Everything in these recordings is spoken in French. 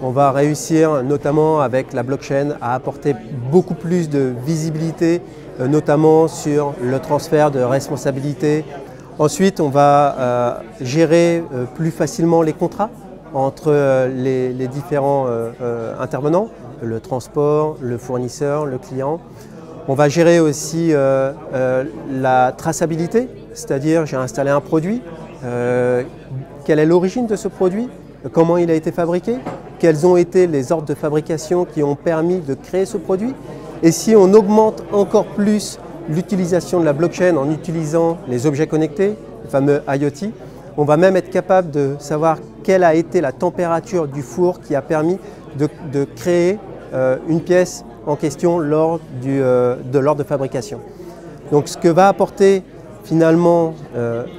On va réussir, notamment avec la blockchain, à apporter beaucoup plus de visibilité, notamment sur le transfert de responsabilité. Ensuite, on va gérer plus facilement les contrats entre les différents intervenants, le transport, le fournisseur, le client. On va gérer aussi la traçabilité, c'est-à-dire j'ai installé un produit, quelle est l'origine de ce produit, comment il a été fabriqué, quels ont été les ordres de fabrication qui ont permis de créer ce produit. Et si on augmente encore plus l'utilisation de la blockchain en utilisant les objets connectés, le fameux IoT, on va même être capable de savoir quelle a été la température du four qui a permis de créer une pièce en question lors de l'ordre de fabrication. Donc ce que va apporter finalement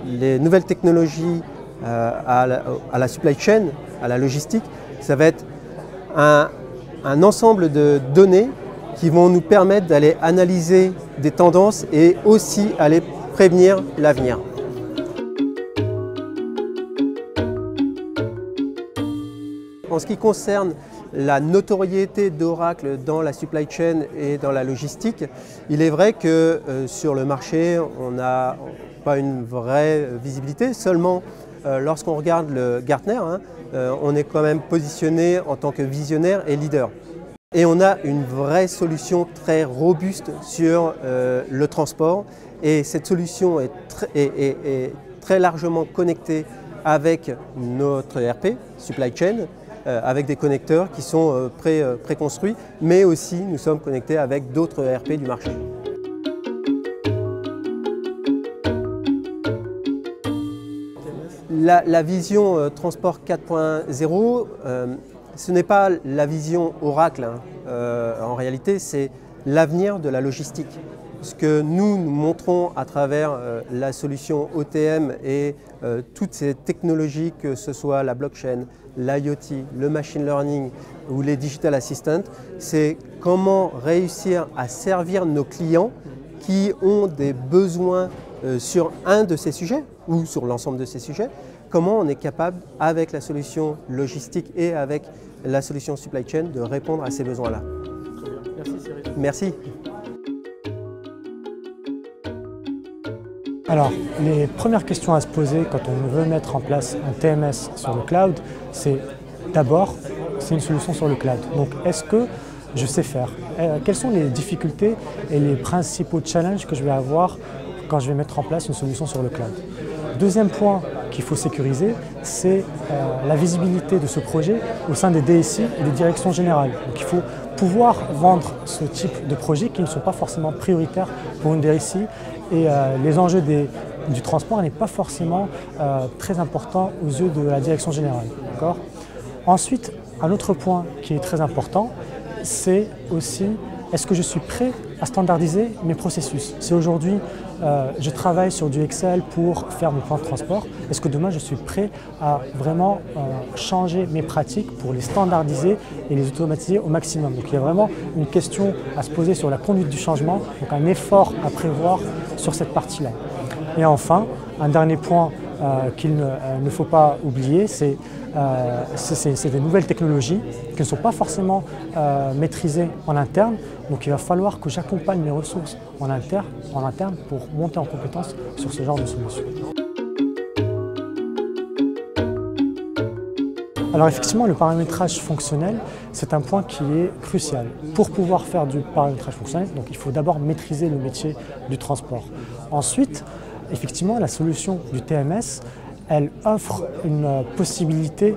les nouvelles technologies à la supply chain, à la logistique, ça va être un ensemble de données qui vont nous permettre d'aller analyser des tendances et aussi aller prévenir l'avenir. En ce qui concerne la notoriété d'Oracle dans la supply chain et dans la logistique, il est vrai que sur le marché, on n'a pas une vraie visibilité. Seulement, lorsqu'on regarde le Gartner, on est quand même positionné en tant que visionnaire et leader. Et on a une vraie solution très robuste sur le transport. Et cette solution est très largement connectée avec notre ERP, supply chain, avec des connecteurs qui sont préconstruits, mais aussi nous sommes connectés avec d'autres ERP du marché. La vision Transport 4.0, ce n'est pas la vision Oracle, en réalité c'est l'avenir de la logistique. Ce que nous montrons à travers la solution OTM et toutes ces technologies, que ce soit la blockchain, l'IoT, le machine learning ou les digital assistants, c'est comment réussir à servir nos clients qui ont des besoins sur un de ces sujets ou sur l'ensemble de ces sujets, comment on est capable, avec la solution logistique et avec la solution supply chain, de répondre à ces besoins-là. Merci Cyril. Merci. Alors, les premières questions à se poser quand on veut mettre en place un TMS sur le cloud, c'est d'abord, c'est une solution sur le cloud. Donc, est-ce que je sais faire? Quelles sont les difficultés et les principaux challenges que je vais avoir quand je vais mettre en place une solution sur le cloud? Deuxième point qu'il faut sécuriser, c'est la visibilité de ce projet au sein des DSI et des directions générales. Donc il faut pouvoir vendre ce type de projets qui ne sont pas forcément prioritaires pour une DSI et les enjeux du transport n'est pas forcément très important aux yeux de la direction générale. Ensuite, un autre point qui est très important, c'est aussi est-ce que je suis prêt à standardiser mes processus? Si aujourd'hui je travaille sur du Excel pour faire mon plan de transport, est-ce que demain je suis prêt à vraiment changer mes pratiques pour les standardiser et les automatiser au maximum? Donc il y a vraiment une question à se poser sur la conduite du changement, donc un effort à prévoir sur cette partie-là. Et enfin, un dernier point qu'il ne faut pas oublier, c'est des nouvelles technologies qui ne sont pas forcément maîtrisées en interne. Donc il va falloir que j'accompagne mes ressources en interne pour monter en compétence sur ce genre de solution. Alors effectivement, le paramétrage fonctionnel, c'est un point qui est crucial. Pour pouvoir faire du paramétrage fonctionnel, donc il faut d'abord maîtriser le métier du transport. Ensuite, effectivement, la solution du TMS, elle offre une possibilité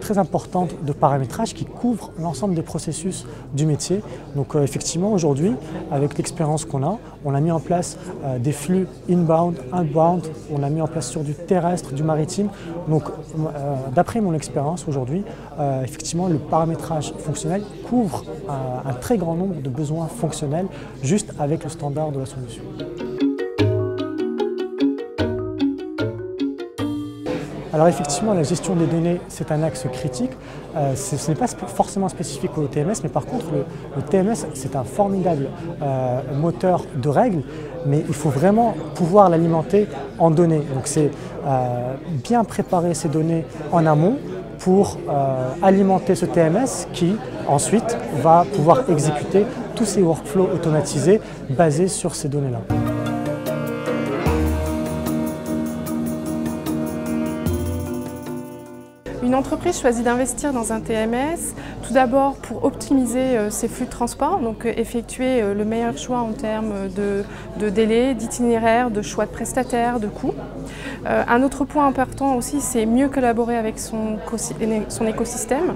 très importante de paramétrage qui couvre l'ensemble des processus du métier. Donc effectivement, aujourd'hui, avec l'expérience qu'on a, on a mis en place des flux inbound, outbound, on a mis en place sur du terrestre, du maritime. Donc d'après mon expérience aujourd'hui, effectivement, le paramétrage fonctionnel couvre un très grand nombre de besoins fonctionnels juste avec le standard de la solution. Alors effectivement, la gestion des données, c'est un axe critique. Ce n'est pas forcément spécifique au TMS, mais par contre, le TMS, c'est un formidable moteur de règles, mais il faut vraiment pouvoir l'alimenter en données. Donc c'est bien préparer ces données en amont pour alimenter ce TMS qui ensuite va pouvoir exécuter tous ces workflows automatisés basés sur ces données-là. Une entreprise choisit d'investir dans un TMS, tout d'abord pour optimiser ses flux de transport, donc effectuer le meilleur choix en termes de délai, d'itinéraire, de choix de prestataire, de coûts. Un autre point important aussi, c'est mieux collaborer avec son écosystème,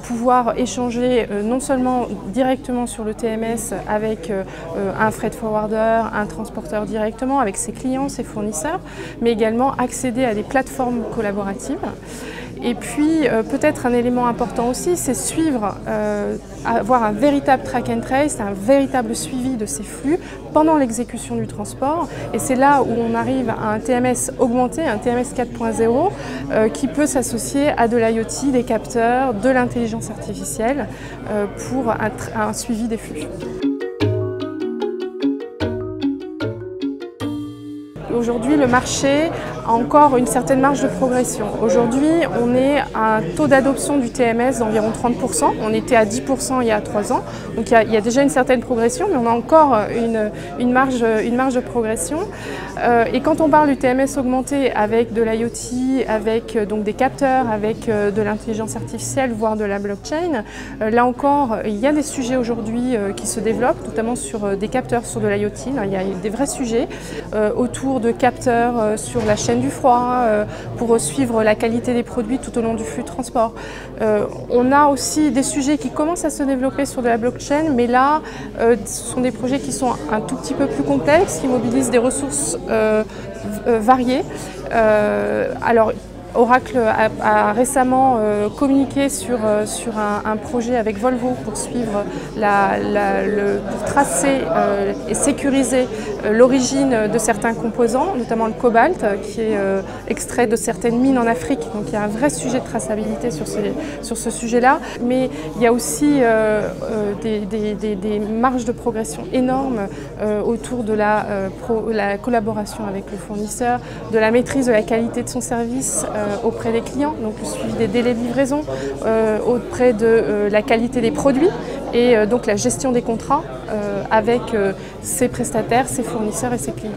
pouvoir échanger non seulement directement sur le TMS avec un freight forwarder, un transporteur directement, avec ses clients, ses fournisseurs, mais également accéder à des plateformes collaboratives. Et puis peut-être un élément important aussi, c'est suivre, avoir un véritable track and trace, un véritable suivi de ces flux pendant l'exécution du transport. Et c'est là où on arrive à un TMS augmenté, un TMS 4.0, qui peut s'associer à de l'IoT, des capteurs, de l'intelligence artificielle pour un suivi des flux. Aujourd'hui, le marché a encore une certaine marge de progression. Aujourd'hui, on est à un taux d'adoption du TMS d'environ 30%. On était à 10% il y a 3 ans. Donc il y a déjà une certaine progression, mais on a encore une marge de progression. Et quand on parle du TMS augmenté avec de l'IoT, avec donc des capteurs, avec de l'intelligence artificielle, voire de la blockchain, là encore, il y a des sujets aujourd'hui qui se développent, notamment sur des capteurs sur de l'IoT. Il y a des vrais sujets autour de capteurs sur la chaîne du froid, pour suivre la qualité des produits tout au long du flux de transport. On a aussi des sujets qui commencent à se développer sur de la blockchain, mais là, ce sont des projets qui sont un tout petit peu plus complexes, qui mobilisent des ressources variées. Alors, Oracle a récemment communiqué sur un projet avec Volvo pour suivre, pour tracer et sécuriser l'origine de certains composants, notamment le cobalt qui est extrait de certaines mines en Afrique. Donc il y a un vrai sujet de traçabilité sur ce sujet-là. Mais il y a aussi des marges de progression énormes autour de la collaboration avec le fournisseur, de la maîtrise de la qualité de son service auprès des clients, donc le suivi des délais de livraison, auprès de la qualité des produits et donc la gestion des contrats avec ses prestataires, ses fournisseurs et ses clients.